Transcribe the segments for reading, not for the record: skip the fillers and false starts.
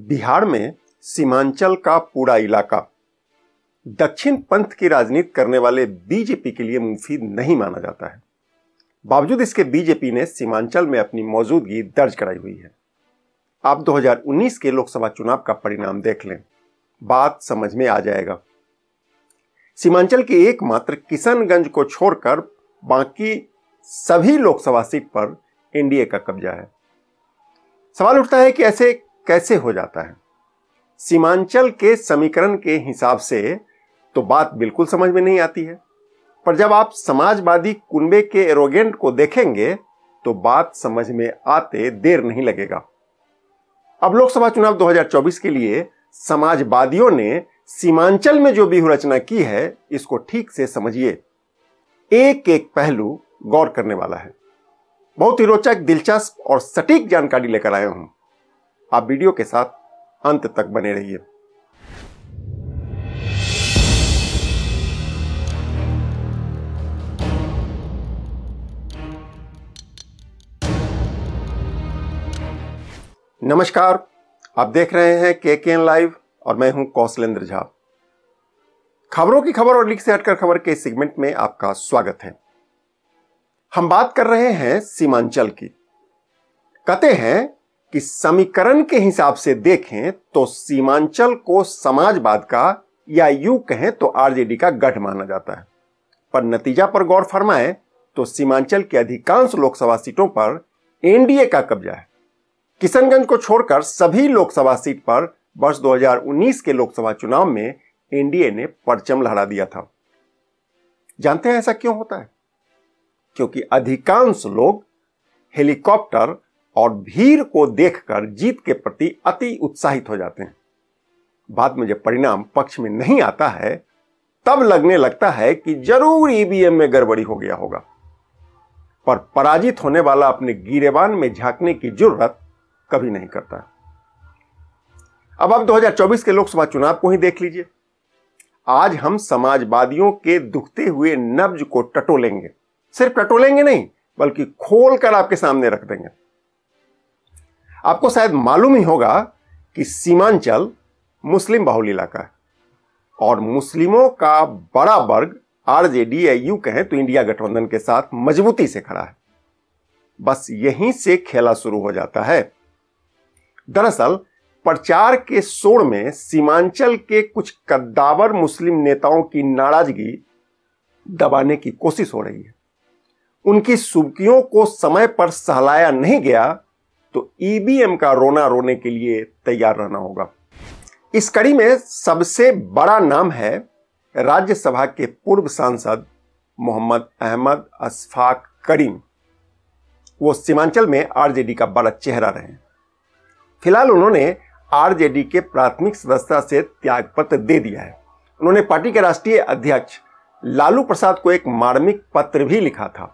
बिहार में सीमांचल का पूरा इलाका दक्षिण पंथ की राजनीति करने वाले बीजेपी के लिए मुफीद नहीं माना जाता है। बावजूद इसके बीजेपी ने सीमांचल में अपनी मौजूदगी दर्ज कराई हुई है। आप 2019 के लोकसभा चुनाव का परिणाम देख लें, बात समझ में आ जाएगा। सीमांचल की एकमात्र किशनगंज को छोड़कर बाकी सभी लोकसभा सीट पर एनडीए का कब्जा है। सवाल उठता है कि ऐसे कैसे हो जाता है। सीमांचल के समीकरण के हिसाब से तो बात बिल्कुल समझ में नहीं आती है, पर जब आप समाजवादी कुनबे के एरोगेंट को देखेंगे तो बात समझ में आते देर नहीं लगेगा। अब लोकसभा चुनाव 2024 के लिए समाजवादियों ने सीमांचल में जो व्यूह रचना की है, इसको ठीक से समझिए। एक एक पहलू गौर करने वाला है। बहुत ही रोचक, दिलचस्प और सटीक जानकारी लेकर आया हूं। आप वीडियो के साथ अंत तक बने रहिए। नमस्कार, आप देख रहे हैं केकेएन लाइव और मैं हूं कौशलेंद्र झा। खबरों की खबर और लीक से हटकर खबर के सेगमेंट में आपका स्वागत है। हम बात कर रहे हैं सीमांचल की। कहते हैं कि समीकरण के हिसाब से देखें तो सीमांचल को समाजवाद का या यूं कहें तो आरजेडी का गढ़ माना जाता है, पर नतीजा पर गौर फरमाएं तो सीमांचल की अधिकांश लोकसभा सीटों पर एनडीए का कब्जा है। किशनगंज को छोड़कर सभी लोकसभा सीट पर वर्ष 2019 के लोकसभा चुनाव में एनडीए ने परचम लहरा दिया था। जानते हैं ऐसा क्यों होता है? क्योंकि अधिकांश लोग हेलीकॉप्टर और भीड़ को देखकर जीत के प्रति अति उत्साहित हो जाते हैं। बाद में जब परिणाम पक्ष में नहीं आता है, तब लगने लगता है कि जरूर ईवीएम में गड़बड़ी हो गया होगा। पर पराजित होने वाला अपने गिरेबान में झांकने की जुर्रत कभी नहीं करता। अब आप 2024 के लोकसभा चुनाव को ही देख लीजिए। आज हम समाजवादियों के दुखते हुए नब्ज को टटोलेंगे। सिर्फ टटोलेंगे नहीं, बल्कि खोलकर आपके सामने रख देंगे। आपको शायद मालूम ही होगा कि सीमांचल मुस्लिम बहुल इलाका है और मुस्लिमों का बड़ा वर्ग आरजेडी या यूं कहें तो इंडिया गठबंधन के साथ मजबूती से खड़ा है। बस यहीं से खेला शुरू हो जाता है। दरअसल प्रचार के शोर में सीमांचल के कुछ कद्दावर मुस्लिम नेताओं की नाराजगी दबाने की कोशिश हो रही है। उनकी सुबकियों को समय पर सहलाया नहीं गया तो ईवीएम का रोना रोने के लिए तैयार रहना होगा। इस कड़ी में सबसे बड़ा नाम है राज्यसभा के पूर्व सांसद मोहम्मद अहमद अशफाक करीम। वो सीमांचल में आरजेडी का बड़ा चेहरा रहे। फिलहाल उन्होंने आरजेडी के प्राथमिक सदस्यता से त्यागपत्र दे दिया है। उन्होंने पार्टी के राष्ट्रीय अध्यक्ष लालू प्रसाद को एक मार्मिक पत्र भी लिखा था।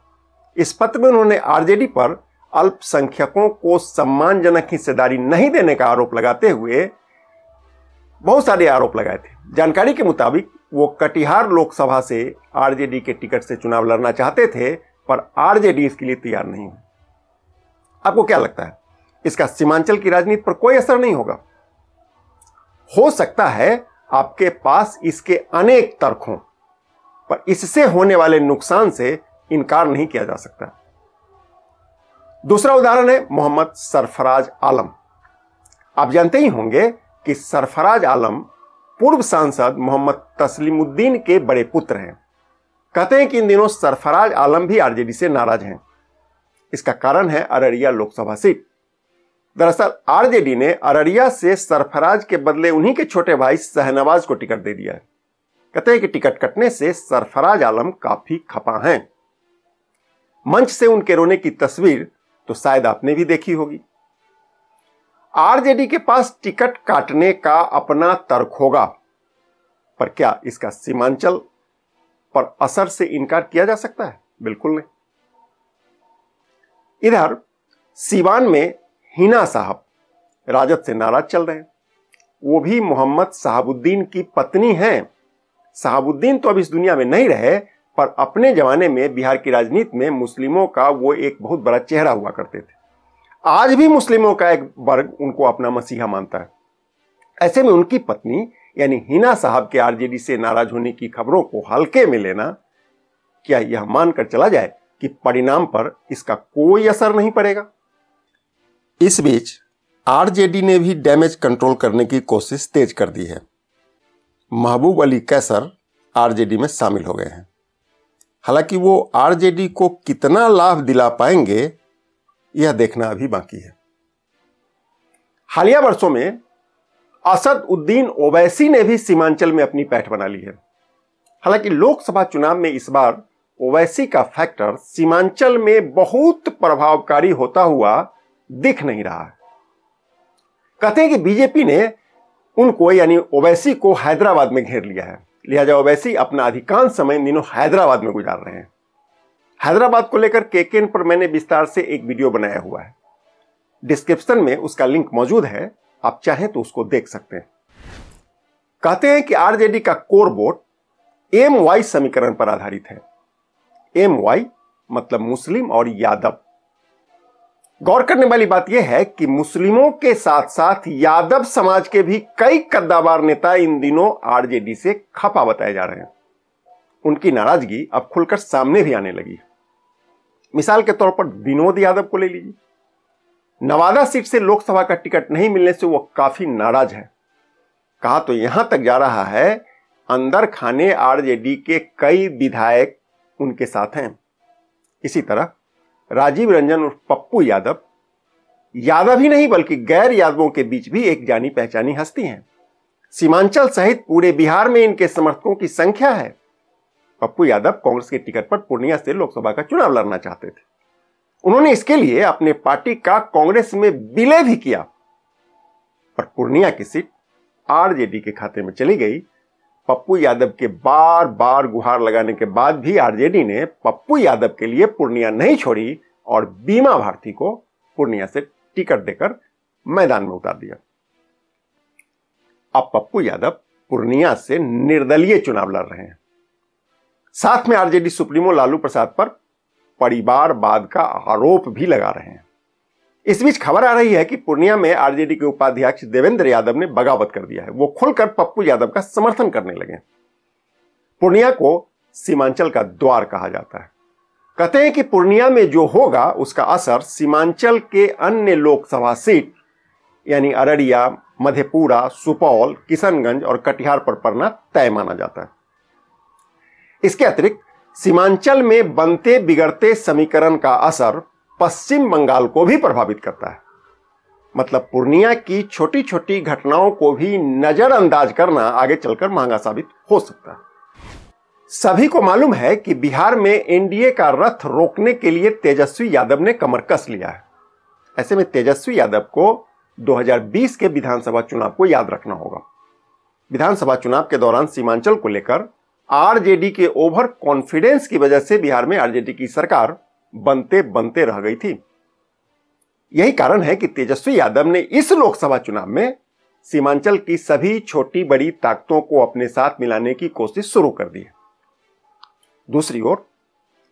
इस पत्र में उन्होंने आरजेडी पर अल्पसंख्यकों को सम्मानजनक हिस्सेदारी नहीं देने का आरोप लगाते हुए बहुत सारे आरोप लगाए थे। जानकारी के मुताबिक वो कटिहार लोकसभा से आरजेडी के टिकट से चुनाव लड़ना चाहते थे, पर आरजेडी इसके लिए तैयार नहीं हुई। आपको क्या लगता है, इसका सीमांचल की राजनीति पर कोई असर नहीं होगा? हो सकता है आपके पास इसके अनेक तर्क हों, पर इससे होने वाले नुकसान से इनकार नहीं किया जा सकता। दूसरा उदाहरण है मोहम्मद सरफराज आलम। आप जानते ही होंगे कि सरफराज आलम पूर्व सांसद मोहम्मद तस्लीमुद्दीन के बड़े पुत्र हैं। कहते हैं कि इन दिनों सरफराज आलम भी आरजेडी से नाराज हैं। इसका कारण है अररिया लोकसभा सीट। दरअसल आरजेडी ने अररिया से सरफराज के बदले उन्हीं के छोटे भाई शहनवाज को टिकट दे दिया है। कहते हैं कि टिकट कटने से सरफराज आलम काफी खपा हैं। मंच से उनके रोने की तस्वीर तो शायद आपने भी देखी होगी। आरजेडी के पास टिकट काटने का अपना तर्क होगा, पर क्या इसका सीमांचल पर असर से इनकार किया जा सकता है? बिल्कुल नहीं। इधर सीवान में हिना साहब राजद से नाराज चल रहे हैं। वो भी मोहम्मद शहाबुद्दीन की पत्नी हैं। शहाबुद्दीन तो अब इस दुनिया में नहीं रहे, पर अपने जमाने में बिहार की राजनीति में मुस्लिमों का वो एक बहुत बड़ा चेहरा हुआ करते थे। आज भी मुस्लिमों का एक वर्ग उनको अपना मसीहा मानता है। ऐसे में उनकी पत्नी यानी हिना साहब के आरजेडी से नाराज होने की खबरों को हल्के में लेना, क्या यह मानकर चला जाए कि परिणाम पर इसका कोई असर नहीं पड़ेगा? इस बीच आरजेडी ने भी डैमेज कंट्रोल करने की कोशिश तेज कर दी है। महबूब अली कैसर आरजेडी में शामिल हो गए हैं। हालांकि वो आरजेडी को कितना लाभ दिला पाएंगे यह देखना अभी बाकी है। हालिया वर्षों में असद उद्दीन ओवैसी ने भी सीमांचल में अपनी पैठ बना ली है। हालांकि लोकसभा चुनाव में इस बार ओवैसी का फैक्टर सीमांचल में बहुत प्रभावकारी होता हुआ दिख नहीं रहा है। कहते हैं कि बीजेपी ने उनको यानी ओवैसी को हैदराबाद में घेर लिया है, लिहाजा ओवैसी अपना अधिकांश समय इन दिनों हैदराबाद में गुजार रहे हैं। हैदराबाद को लेकर केकेएन पर मैंने विस्तार से एक वीडियो बनाया हुआ है, डिस्क्रिप्शन में उसका लिंक मौजूद है, आप चाहें तो उसको देख सकते हैं। कहते हैं कि आरजेडी का कोर वोट MY समीकरण पर आधारित है। MY मतलब मुस्लिम और यादव। गौर करने वाली बात यह है कि मुस्लिमों के साथ साथ यादव समाज के भी कई कद्दावर नेता इन दिनों आरजेडी से खफा बताए जा रहे हैं। उनकी नाराजगी अब खुलकर सामने भी आने लगी है। मिसाल के तौर पर विनोद यादव को ले लीजिए। नवादा सीट से लोकसभा का टिकट नहीं मिलने से वो काफी नाराज है। कहा तो यहां तक जा रहा है, अंदर खाने आरजेडी के कई विधायक उनके साथ हैं। इसी तरह राजीव रंजन और पप्पू यादव ही नहीं बल्कि गैर यादवों के बीच भी एक जानी पहचानी हस्ती हैं। सीमांचल सहित पूरे बिहार में इनके समर्थकों की संख्या है। पप्पू यादव कांग्रेस के टिकट पर पूर्णिया से लोकसभा का चुनाव लड़ना चाहते थे। उन्होंने इसके लिए अपने पार्टी का कांग्रेस में विलय भी किया, पर पूर्णिया की सीट आरजेडी के खाते में चली गई। पप्पू यादव के बार बार गुहार लगाने के बाद भी आरजेडी ने पप्पू यादव के लिए पूर्णिया नहीं छोड़ी और बीमा भारती को पूर्णिया से टिकट देकर मैदान में उतार दिया। अब पप्पू यादव पूर्णिया से निर्दलीय चुनाव लड़ रहे हैं। साथ में आरजेडी सुप्रीमो लालू प्रसाद पर परिवारवाद का आरोप भी लगा रहे हैं। इस बीच खबर आ रही है कि पूर्णिया में आरजेडी के उपाध्यक्ष देवेंद्र यादव ने बगावत कर दिया है। वो खुलकर पप्पू यादव का समर्थन करने लगे। पूर्णिया को सीमांचल का द्वार कहा जाता है। कहते हैं कि पूर्णिया में जो होगा उसका असर सीमांचल के अन्य लोकसभा सीट यानी अररिया, मधेपुरा, सुपौल, किशनगंज और कटिहार पर पड़ना तय माना जाता है। इसके अतिरिक्त सीमांचल में बनते बिगड़ते समीकरण का असर पश्चिम बंगाल को भी प्रभावित करता है। मतलब पूर्णिया की छोटी छोटी घटनाओं को भी नजरअंदाज करना आगे चलकर महंगा साबित हो सकता है। सभी को मालूम है कि बिहार में एनडीए का रथ रोकने के लिए तेजस्वी यादव ने कमर कस लिया है। ऐसे में तेजस्वी यादव को 2020 के विधानसभा चुनाव को याद रखना होगा। विधानसभा चुनाव के दौरान सीमांचल को लेकर आरजेडी के ओवर कॉन्फिडेंस की वजह से बिहार में आरजेडी की सरकार बनते बनते रह गई थी। यही कारण है कि तेजस्वी यादव ने इस लोकसभा चुनाव में सीमांचल की सभी छोटी बड़ी ताकतों को अपने साथ मिलाने की कोशिश शुरू कर दी है। दूसरी ओर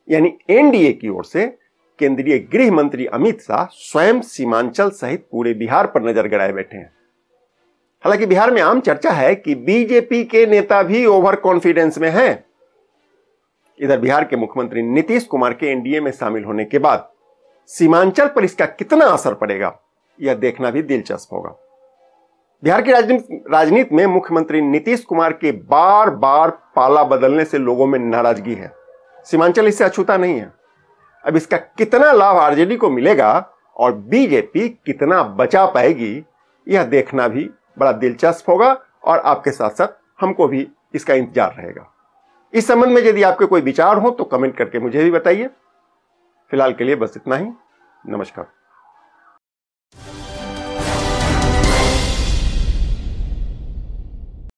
यानी एनडीए की ओर से केंद्रीय गृह मंत्री अमित शाह स्वयं सीमांचल सहित पूरे बिहार पर नजर गड़ाए बैठे हैं। हालांकि बिहार में आम चर्चा है कि बीजेपी के नेता भी ओवर कॉन्फिडेंस में हैं। इधर बिहार के मुख्यमंत्री नीतीश कुमार के एनडीए में शामिल होने के बाद सीमांचल पर इसका कितना असर पड़ेगा यह देखना भी दिलचस्प होगा। बिहार की राजनीति में मुख्यमंत्री नीतीश कुमार के बार बार पाला बदलने से लोगों में नाराजगी है। सीमांचल इससे अछूता नहीं है। अब इसका कितना लाभ आरजेडी को मिलेगा और बीजेपी कितना बचा पाएगी यह देखना भी बड़ा दिलचस्प होगा और आपके साथ साथ हमको भी इसका इंतजार रहेगा। इस संबंध में यदि आपके कोई विचार हो तो कमेंट करके मुझे भी बताइए। फिलहाल के लिए बस इतना ही। नमस्कार।